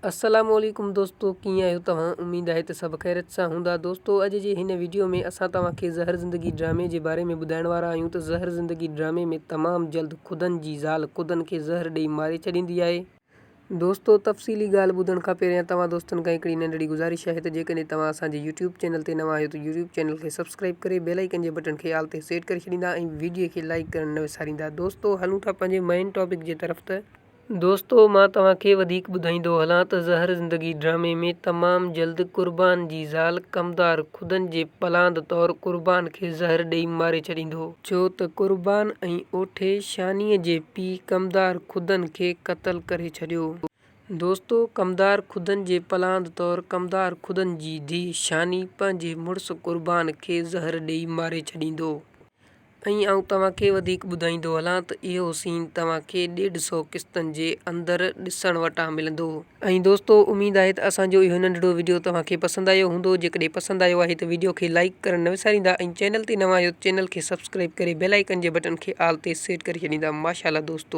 अस्सलामुअलैकुम दोस्तों, कीअं आहियो तव्हां? उम्मीद आहे त सभु ख़ैरियत सां हूंदा। दोस्तों, अॼु जे हिन वीडियो में असां तव्हांखे ज़हर ज़िंदगी ड्रामे जे बारे में ॿुधाइण वारा आहियूं त ज़हर ज़िंदगी ड्रामे में तमामु जल्द ख़ुदनि जी ज़ाल ख़ुदनि खे ज़हर ॾेई मारे छॾींदी आहे। दोस्तों, तफ़सीली ॻाल्हि ॿुधण खां पहिरियां तव्हां दोस्तनि खां हिकिड़ी नंढड़ी गुज़ारिश आहे त जेकॾहिं तव्हां असांजे यूट्यूब चैनल ते नवां आहियो त यूट्यूब चैनल खे सब्सक्राइब करे बेल आइकन जे बटन खे आल ते सेट करे छॾींदा ऐं वीडियो खे लाइक करणु न विसारींदा। दोस्तों, हलूं था पंहिंजे मेन टॉपिक जे तरफ़। त दोस्तों, मां तव्हांखे वधीक ॿुधाईंदो हलां त ज़हर ज़िंदगी ड्रामे में तमामु जल्द क़ुर्बान जी ज़ाल कमदार ख़ुदनि जे पलांद तौरु क़ुर्बान खे ज़हर ॾेई मारे छॾींदो, छो त क़ुर्बान ऐं ओठे शानीअ जे पीउ कमदार ख़ुदनि खे क़त्ल करे छॾियो। दोस्तों, कमदार ख़ुदनि जे पलांद तौरु कमदार ख़ुदनि जी धीउ शानी पंहिंजे मुड़ुसु क़ुर्बान खे ज़हर ॾेई मारे छॾींदो। ऐं आउं तव्हांखे वधीक ॿुधाईंदो हलां त इहो सीन तव्हांखे 150 क़िस्तनि जे अंदरि ॾिसण वटां मिलंदो। ऐं दोस्तों, उमेद आहे त असांजो इहो नंढिड़ो वीडियो तव्हांखे पसंदि आयो हूंदो। जेकॾहिं पसंदि आयो आहे त वीडियो खे लाइक करणु न विसारींदा ऐं चैनल ते नवां आहियो चैनल खे सब्सक्राइब करे बेल आइकन जे बटन खे आल ते सेट करे छॾींदा। माशाअल्लाह दोस्तों।